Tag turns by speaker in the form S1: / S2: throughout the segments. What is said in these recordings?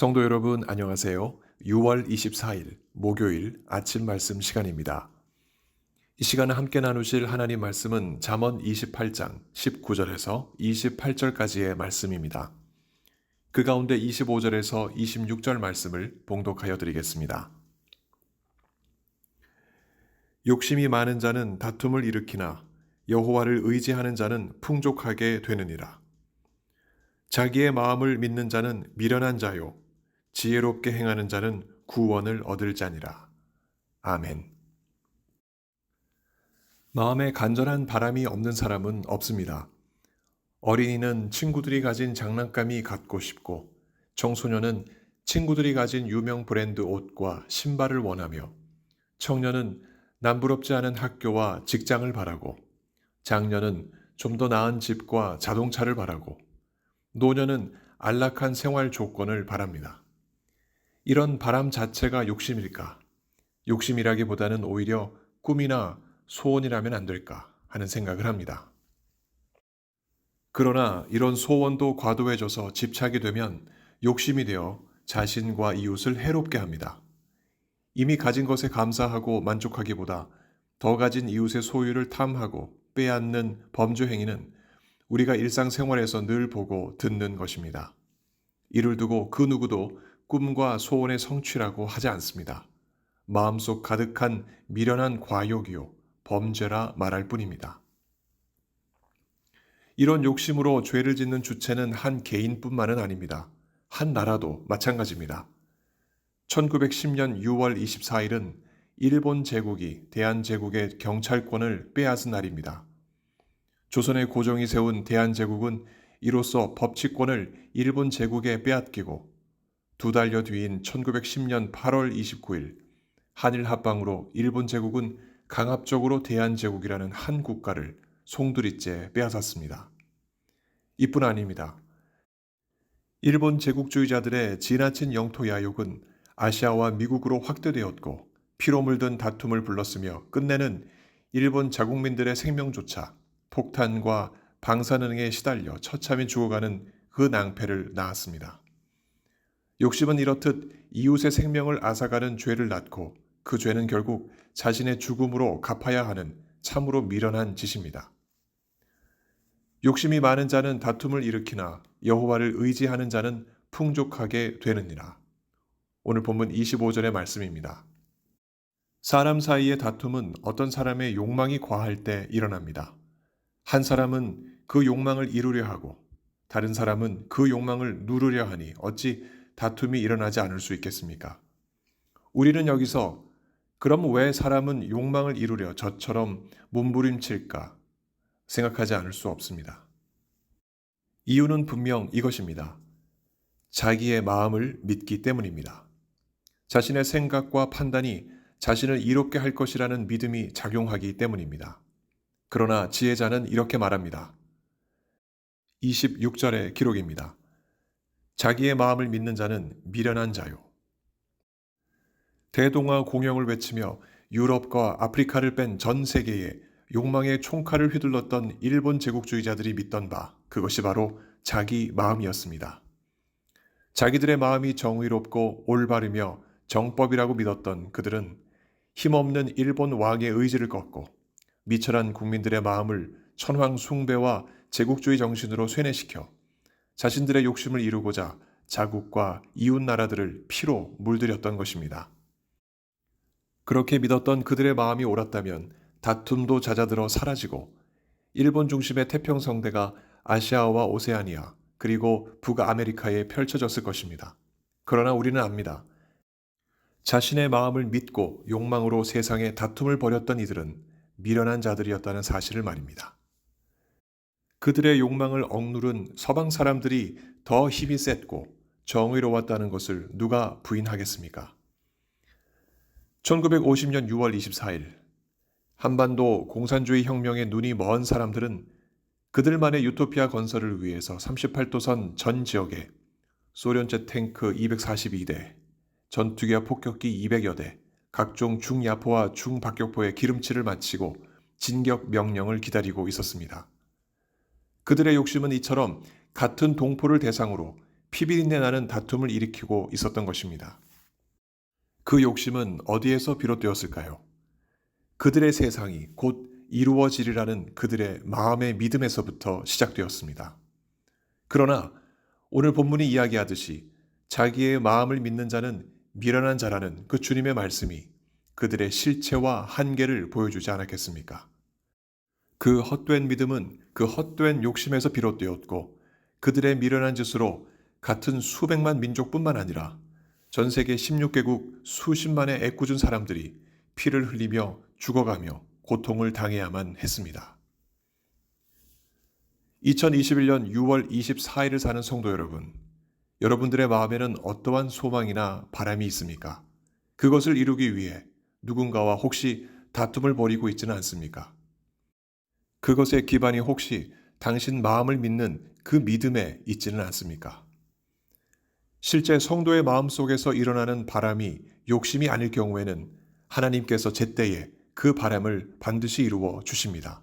S1: 성도 여러분, 안녕하세요. 6월 24일 목요일 아침 말씀 시간입니다. 이 시간에 함께 나누실 하나님 말씀은 잠언 28장 19절에서 28절까지의 말씀입니다. 그 가운데 25절에서 26절 말씀을 봉독하여 드리겠습니다. 욕심이 많은 자는 다툼을 일으키나 여호와를 의지하는 자는 풍족하게 되느니라. 자기의 마음을 믿는 자는 미련한 자요, 지혜롭게 행하는 자는 구원을 얻을 자니라. 아멘. 마음에 간절한 바람이 없는 사람은 없습니다. 어린이는 친구들이 가진 장난감이 갖고 싶고, 청소년은 친구들이 가진 유명 브랜드 옷과 신발을 원하며, 청년은 남부럽지 않은 학교와 직장을 바라고, 장년은 좀 더 나은 집과 자동차를 바라고, 노년은 안락한 생활 조건을 바랍니다. 이런 바람 자체가 욕심일까? 욕심이라기보다는 오히려 꿈이나 소원이라면 안 될까 하는 생각을 합니다. 그러나 이런 소원도 과도해져서 집착이 되면 욕심이 되어 자신과 이웃을 해롭게 합니다. 이미 가진 것에 감사하고 만족하기보다 더 가진 이웃의 소유를 탐하고 빼앗는 범죄 행위는 우리가 일상생활에서 늘 보고 듣는 것입니다. 이를 두고 그 누구도 꿈과 소원의 성취라고 하지 않습니다. 마음속 가득한 미련한 과욕이요, 범죄라 말할 뿐입니다. 이런 욕심으로 죄를 짓는 주체는 한 개인뿐만은 아닙니다. 한 나라도 마찬가지입니다. 1910년 6월 24일은 일본 제국이 대한제국의 경찰권을 빼앗은 날입니다. 조선의 고종이 세운 대한제국은 이로써 법치권을 일본 제국에 빼앗기고 두 달여 뒤인 1910년 8월 29일 한일 합방으로 일본 제국은 강압적으로 대한제국이라는 한 국가를 송두리째 빼앗았습니다. 이뿐 아닙니다. 일본 제국주의자들의 지나친 영토 야욕은 아시아와 미국으로 확대되었고 피로 물든 다툼을 불렀으며 끝내는 일본 자국민들의 생명조차 폭탄과 방사능에 시달려 처참히 죽어가는 그 낭패를 낳았습니다. 욕심은 이렇듯 이웃의 생명을 앗아가는 죄를 낳고 그 죄는 결국 자신의 죽음으로 갚아야 하는 참으로 미련한 짓입니다. 욕심이 많은 자는 다툼을 일으키나 여호와를 의지하는 자는 풍족하게 되느니라. 오늘 본문 25절의 말씀입니다. 사람 사이의 다툼은 어떤 사람의 욕망이 과할 때 일어납니다. 한 사람은 그 욕망을 이루려 하고 다른 사람은 그 욕망을 누르려 하니 어찌 다툼이 일어나지 않을 수 있겠습니까? 우리는 여기서 그럼 왜 사람은 욕망을 이루려 저처럼 몸부림칠까 생각하지 않을 수 없습니다. 이유는 분명 이것입니다. 자기의 마음을 믿기 때문입니다. 자신의 생각과 판단이 자신을 이롭게 할 것이라는 믿음이 작용하기 때문입니다. 그러나 지혜자는 이렇게 말합니다. 26절의 기록입니다. 자기의 마음을 믿는 자는 미련한 자요. 대동아 공영을 외치며 유럽과 아프리카를 뺀 전 세계에 욕망의 총칼을 휘둘렀던 일본 제국주의자들이 믿던 바, 그것이 바로 자기 마음이었습니다. 자기들의 마음이 정의롭고 올바르며 정법이라고 믿었던 그들은 힘없는 일본 왕의 의지를 꺾고 미천한 국민들의 마음을 천황 숭배와 제국주의 정신으로 쇠뇌시켜 자신들의 욕심을 이루고자 자국과 이웃 나라들을 피로 물들였던 것입니다. 그렇게 믿었던 그들의 마음이 옳았다면 다툼도 잦아들어 사라지고 일본 중심의 태평성대가 아시아와 오세아니아 그리고 북아메리카에 펼쳐졌을 것입니다. 그러나 우리는 압니다. 자신의 마음을 믿고 욕망으로 세상에 다툼을 벌였던 이들은 미련한 자들이었다는 사실을 말입니다. 그들의 욕망을 억누른 서방 사람들이 더 힘이 셌고 정의로웠다는 것을 누가 부인하겠습니까? 1950년 6월 24일 한반도 공산주의 혁명에 눈이 먼 사람들은 그들만의 유토피아 건설을 위해서 38도선 전 지역에 소련제 탱크 242대, 전투기와 폭격기 200여 대, 각종 중야포와 중박격포의 기름칠을 마치고 진격 명령을 기다리고 있었습니다. 그들의 욕심은 이처럼 같은 동포를 대상으로 피비린내 나는 다툼을 일으키고 있었던 것입니다. 그 욕심은 어디에서 비롯되었을까요? 그들의 세상이 곧 이루어지리라는 그들의 마음의 믿음에서부터 시작되었습니다. 그러나 오늘 본문이 이야기하듯이 자기의 마음을 믿는 자는 미련한 자라는 그 주님의 말씀이 그들의 실체와 한계를 보여주지 않았겠습니까? 그 헛된 믿음은 그 헛된 욕심에서 비롯되었고 그들의 미련한 짓으로 같은 수백만 민족뿐만 아니라 전 세계 16개국 수십만의 애꿎은 사람들이 피를 흘리며 죽어가며 고통을 당해야만 했습니다. 2021년 6월 24일을 사는 성도 여러분, 여러분들의 마음에는 어떠한 소망이나 바람이 있습니까? 그것을 이루기 위해 누군가와 혹시 다툼을 벌이고 있지는 않습니까? 그것의 기반이 혹시 당신 마음을 믿는 그 믿음에 있지는 않습니까? 실제 성도의 마음 속에서 일어나는 바람이 욕심이 아닐 경우에는 하나님께서 제때에 그 바람을 반드시 이루어 주십니다.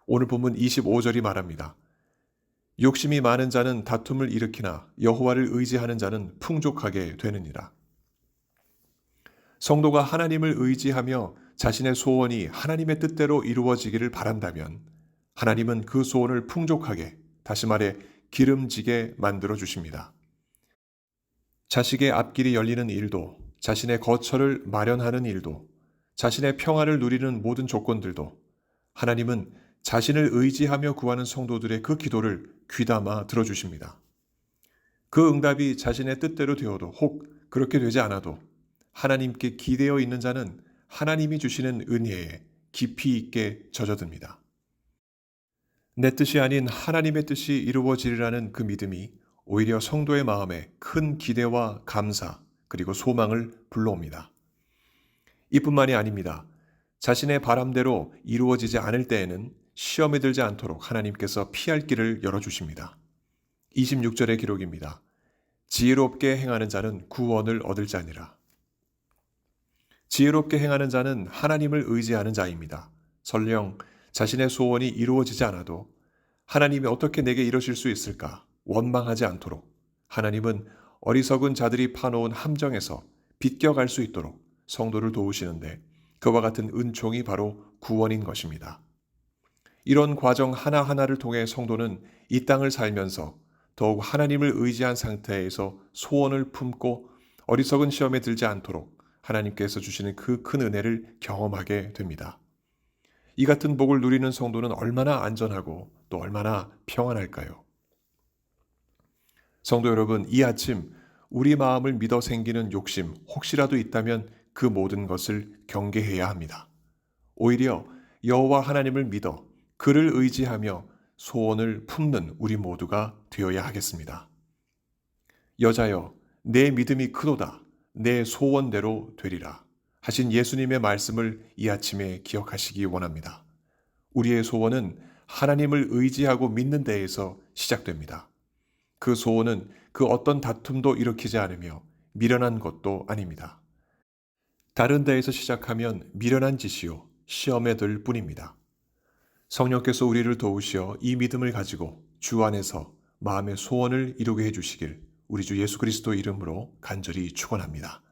S1: 오늘 본문 25절이 말합니다. 욕심이 많은 자는 다툼을 일으키나 여호와를 의지하는 자는 풍족하게 되느니라. 성도가 하나님을 의지하며 자신의 소원이 하나님의 뜻대로 이루어지기를 바란다면 하나님은 그 소원을 풍족하게, 다시 말해 기름지게 만들어 주십니다. 자식의 앞길이 열리는 일도, 자신의 거처를 마련하는 일도, 자신의 평화를 누리는 모든 조건들도 하나님은 자신을 의지하며 구하는 성도들의 그 기도를 귀담아 들어주십니다. 그 응답이 자신의 뜻대로 되어도 혹 그렇게 되지 않아도 하나님께 기대어 있는 자는 하나님이 주시는 은혜에 깊이 있게 젖어듭니다. 내 뜻이 아닌 하나님의 뜻이 이루어지리라는 그 믿음이 오히려 성도의 마음에 큰 기대와 감사 그리고 소망을 불러옵니다. 이뿐만이 아닙니다. 자신의 바람대로 이루어지지 않을 때에는 시험에 들지 않도록 하나님께서 피할 길을 열어주십니다. 26절의 기록입니다. 지혜롭게 행하는 자는 구원을 얻을 자니라. 지혜롭게 행하는 자는 하나님을 의지하는 자입니다. 설령 자신의 소원이 이루어지지 않아도 하나님이 어떻게 내게 이러실 수 있을까 원망하지 않도록 하나님은 어리석은 자들이 파놓은 함정에서 비껴갈 수 있도록 성도를 도우시는데 그와 같은 은총이 바로 구원인 것입니다. 이런 과정 하나하나를 통해 성도는 이 땅을 살면서 더욱 하나님을 의지한 상태에서 소원을 품고 어리석은 시험에 들지 않도록 하나님께서 주시는 그 큰 은혜를 경험하게 됩니다. 이 같은 복을 누리는 성도는 얼마나 안전하고 또 얼마나 평안할까요? 성도 여러분, 이 아침 우리 마음을 믿어 생기는 욕심 혹시라도 있다면 그 모든 것을 경계해야 합니다. 오히려 여호와 하나님을 믿어 그를 의지하며 소원을 품는 우리 모두가 되어야 하겠습니다. 여자여, 내 믿음이 크도다. 내 소원대로 되리라. 하신 예수님의 말씀을 이 아침에 기억하시기 원합니다. 우리의 소원은 하나님을 의지하고 믿는 데에서 시작됩니다. 그 소원은 그 어떤 다툼도 일으키지 않으며 미련한 것도 아닙니다. 다른 데에서 시작하면 미련한 짓이요 시험에 들 뿐입니다. 성령께서 우리를 도우시어 이 믿음을 가지고 주 안에서 마음의 소원을 이루게 해주시길 우리 주 예수 그리스도 이름으로 간절히 축원합니다.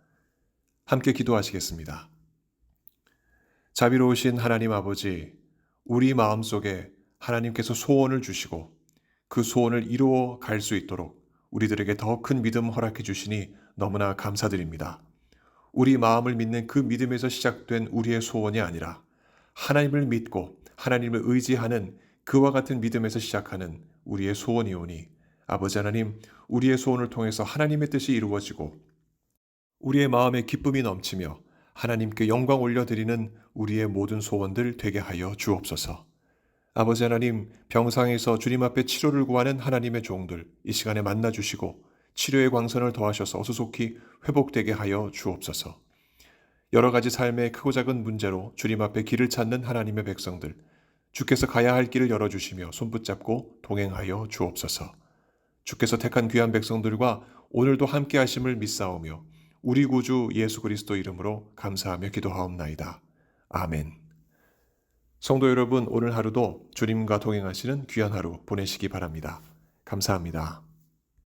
S1: 함께 기도하시겠습니다. 자비로우신 하나님 아버지, 우리 마음속에 하나님께서 소원을 주시고 그 소원을 이루어 갈 수 있도록 우리들에게 더 큰 믿음 허락해 주시니 너무나 감사드립니다. 우리 마음을 믿는 그 믿음에서 시작된 우리의 소원이 아니라 하나님을 믿고 하나님을 의지하는 그와 같은 믿음에서 시작하는 우리의 소원이오니 아버지 하나님, 우리의 소원을 통해서 하나님의 뜻이 이루어지고 우리의 마음에 기쁨이 넘치며 하나님께 영광 올려드리는 우리의 모든 소원들 되게 하여 주옵소서. 아버지 하나님, 병상에서 주님 앞에 치료를 구하는 하나님의 종들 이 시간에 만나주시고 치료의 광선을 더하셔서 어수속히 회복되게 하여 주옵소서. 여러 가지 삶의 크고 작은 문제로 주님 앞에 길을 찾는 하나님의 백성들, 주께서 가야 할 길을 열어주시며 손붙잡고 동행하여 주옵소서. 주께서 택한 귀한 백성들과 오늘도 함께 하심을 믿사오며 우리 구주 예수 그리스도 이름으로 감사하며 기도하옵나이다. 아멘. 성도 여러분, 오늘 하루도 주님과 동행하시는 귀한 하루 보내시기 바랍니다. 감사합니다.